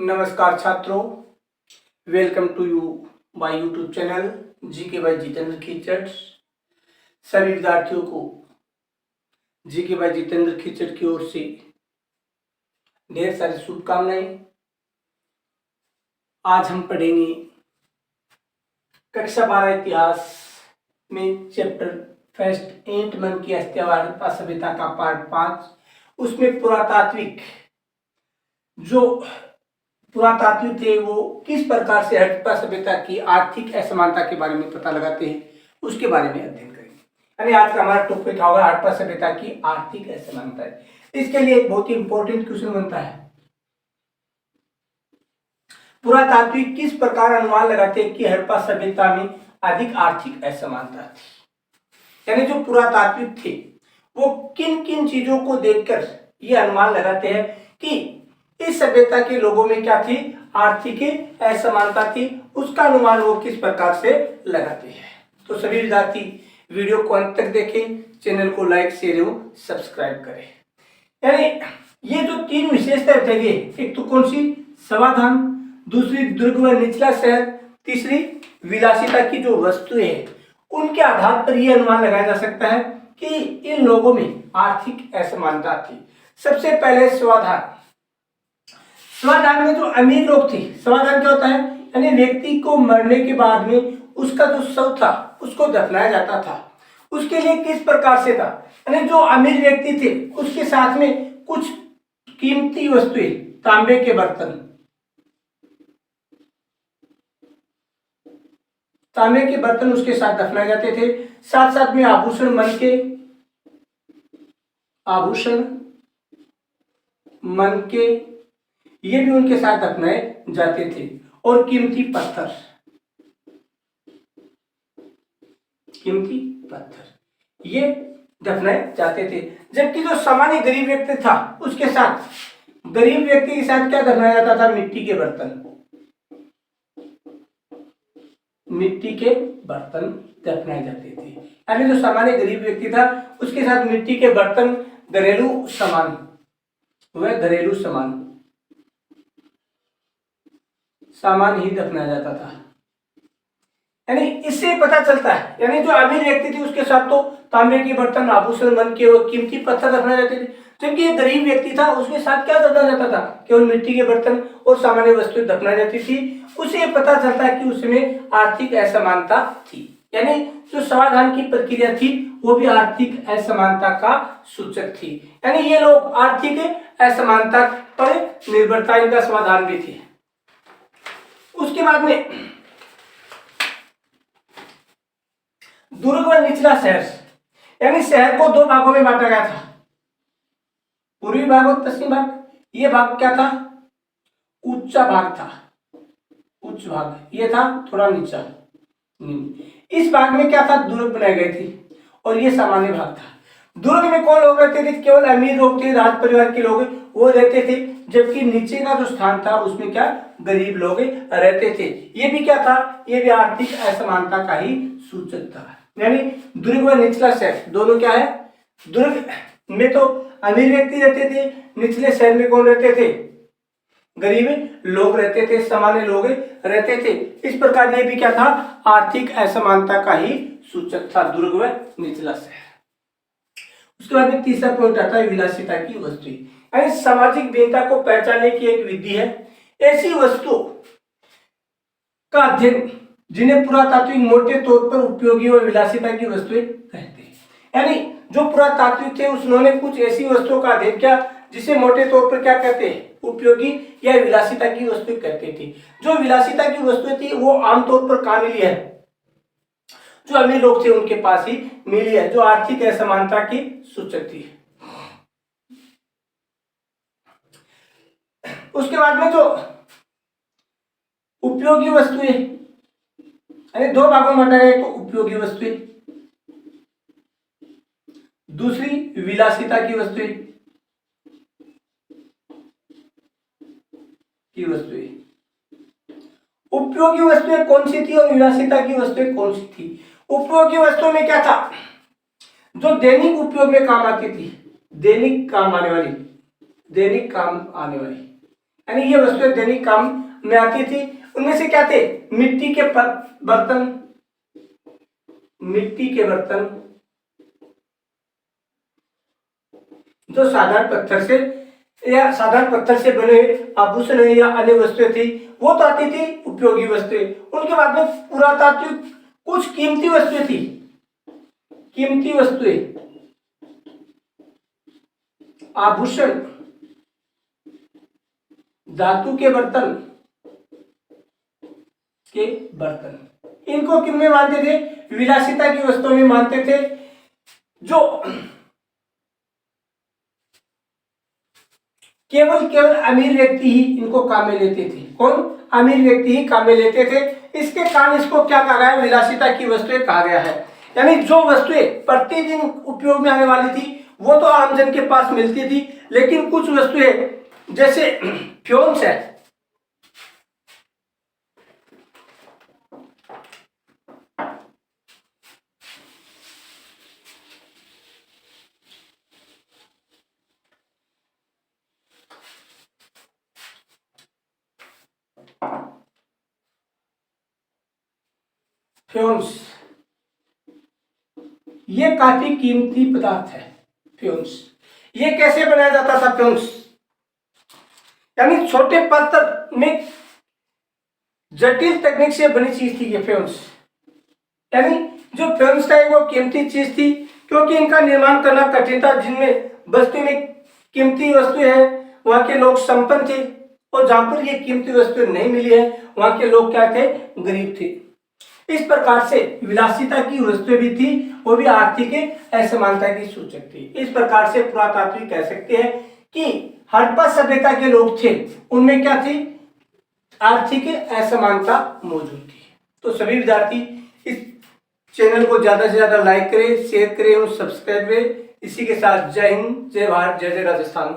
नमस्कार छात्रों, welcome to you my YouTube channel GK by Jitendra Khichad. सभी विद्यार्थियों को जीके बाय जितेंद्र खीचड़ की ओर से ढेर सारी शुभकामनाएं। आज हम पढ़ेंगे कक्षा 12 इतिहास में चैप्टर फर्स्ट एंट मन की हत्या सभ्यता का पार्ट 5। उसमें पुरातात्विक थे वो किस प्रकार से हड़प्पा सभ्यता की आर्थिक असमानता के बारे में पता लगाते हैं, उसके बारे में अध्ययन करेंगे। यानी आज का हमारा टॉपिक होगा हड़प्पा सभ्यता की आर्थिक असमानता। इसके लिए एक बहुत ही इंपॉर्टेंट क्वेश्चन बनता है, पुरातात्विक किस प्रकार अनुमान लगाते हैं कि हड़प्पा सभ्यता में अधिक आर्थिक असमानता थी। यानी जो पुरातात्विक थे वो किन किन चीजों को देखकर ये अनुमान लगाते हैं कि इस सभ्यता के लोगों में क्या थी, आर्थिक असमानता थी। उसका अनुमान वो किस प्रकार से लगाते हैं। तो सभी विद्यार्थी वीडियो को अंत तक देखें, चैनल को लाइक शेयर एवं सब्सक्राइब करें। यानी ये जो तीन विशेषताएं बताई गई, एक तो कौन सी, समाधान, दूसरी दुर्ग व निचला शहर, तीसरी विलासिता की जो वस्तुएं है, उनके आधार पर यह अनुमान लगाया जा सकता है कि इन लोगों में आर्थिक असमानता थी। सबसे पहले स्वाधान में जो अमीर लोग थे, स्वाधान क्या होता है, यानी व्यक्ति को मरने के बाद में उसका जो शव था उसको दफनाया जाता था। उसके लिए किस प्रकार से था, यानी जो अमीर व्यक्ति थे उसके साथ में कुछ कीमती वस्तुएं, तांबे के बर्तन उसके साथ दफनाए जाते थे। साथ साथ में आभूषण मन के ये भी उनके साथ दफनाए जाते थे। और कीमती पत्थर ये दफनाए जाते थे। जबकि जो सामान्य गरीब व्यक्ति था उसके साथ, गरीब व्यक्ति के साथ क्या दफनाया जाता था, मिट्टी के बर्तन दफनाए जाते थे। यानी जो सामान्य गरीब व्यक्ति था उसके साथ मिट्टी के बर्तन, घरेलू सामान ही दफनाया जाता था। यानी इससे पता चलता है, यानी जो अमीर व्यक्ति थे उसके साथ तो तांबे के बर्तन, आभूषण, मन के और कीमती पत्थर दफनाए जाते थे। जबकि ये गरीब व्यक्ति था उसके साथ क्या दफनाया जाता था, केवल मिट्टी के बर्तन और सामान्य वस्तुएं दफनाई जाती थी। उसे पता चलता है कि उसमें आर्थिक असमानता थी। यानी जो समाधान की प्रक्रिया थी वो भी आर्थिक असमानता का सूचक थी। यानी ये लोग आर्थिक असमानता पर निर्भरता, इनका समाधान भी थी। उसके बाद में दुर्ग व निचला शहर, यानी शहर को दो भागों में बांटा गया था, पूर्वी भाग और पश्चिम भाग। ये भाग क्या था, उच्च भाग, ये था थोड़ा नीचा। इस भाग में क्या था, दुर्ग बनाई गई थी और ये सामान्य भाग था। दुर्ग में कौन लोग रहते थे, केवल अमीर लोग थे, राज परिवार के लोग वो रहते थे। जबकि नीचे का जो स्थान था उसमें क्या, गरीब लोग रहते थे। ये भी क्या था, ये भी आर्थिक असमानता का ही सूचक था। यानी दुर्ग व निचला शहर दोनों क्या है, दुर्ग में तो अमीर व्यक्ति रहते थे, निचले शहर में कौन रहते थे, गरीब लोग रहते थे, सामान्य लोग रहते थे। इस प्रकार ये भी क्या था, आर्थिक असमानता का ही सूचक था, दुर्ग व निचला शहर। उसके बाद में तीसरा पॉइंट आता है विलासिता की वस्तुएं। यानी सामाजिक भिन्नता को पहचानने की एक विधि है ऐसी वस्तुओं का अध्ययन जिन्हें पुरातात्विक मोटे तौर पर उपयोगी और विलासिता की वस्तुएं कहते हैं। यानी जो पुरातात्विक थे उन्होंने कुछ ऐसी वस्तुओं का अध्ययन किया जिसे मोटे तौर पर क्या कहते हैं, उपयोगी या विलासिता की वस्तु कहते थे। जो विलासिता की वस्तुएं थी वो आमतौर पर कहाँ मिली है, जो अमीर लोग थे उनके पास ही मिली है, जो आर्थिक असमानता की सूचक थी। उसके बाद में जो उपयोगी वस्तुएं, यानी दो भागों में बांटा गया, तो उपयोगी वस्तुएं, दूसरी विलासिता की वस्तुएं उपयोगी वस्तुएं कौन सी थी और विलासिता की वस्तुएं कौन सी थी। उपयोगी वस्तुओं में क्या था, जो दैनिक उपयोग में काम आती थी, दैनिक काम आने वाली, यानी ये वस्तुएं दैनिक काम में आती थी। उनमें से क्या थे? मिट्टी के बर्तन, मिट्टी के बर्तन जो साधारण पत्थर से बने आभूषण या अन्य वस्तुएं थी, वो तो आती थी उपयोगी वस्तुएं। उनके बाद में पुरातात्विक कुछ कीमती वस्तुएं थी, कीमती वस्तुएं, आभूषण, धातु के बर्तन, इनको किन में मानते थे? विलासिता की वस्तुओं में मानते थे। जो केवल अमीर व्यक्ति ही इनको काम में लेते थे। कौन? अमीर व्यक्ति ही काम में लेते थे। इसके कारण इसको क्या कहा गया? विलासिता की वस्तुएं कहा गया है। यानी जो वस्तुएं प्रतिदिन उपयोग में आने वाली थी वो तो आम जन के पास मिलती थी, लेकिन कुछ वस्तुएं जैसे फ्योन्स है, फ्योन्स, ये काफी कीमती पदार्थ है। फ्योन्स ये कैसे बनाया जाता था? फ्योन्स यानी छोटे पत्थर में जटिल तकनीक से बनी चीज थी ये फ्योन्स। यानी जो फ्योन्स था वो कीमती चीज थी, क्योंकि इनका निर्माण करना कठिन था। जिनमें बस्ती में कीमती वस्तुएं हैं वहां के लोग संपन्न थे, और जहां पर ये कीमती वस्तुएं नहीं मिली है वहां के लोग क्या थे? गरीब थे। इस प्रकार से विलासिता की वस्तुएं भी थी, वो भी आर्थिक असमानता की सूचक थी। इस प्रकार से पुरातात्विक कह सकते हैं कि हड़प्पा सभ्यता के लोग थे, उनमें क्या थी? आर्थिक असमानता मौजूद थी। तो सभी विद्यार्थी इस चैनल को ज्यादा से ज्यादा लाइक करें, शेयर करें और सब्सक्राइब करें। इसी के साथ जय हिंद, जय भारत, जय जय राजस्थान।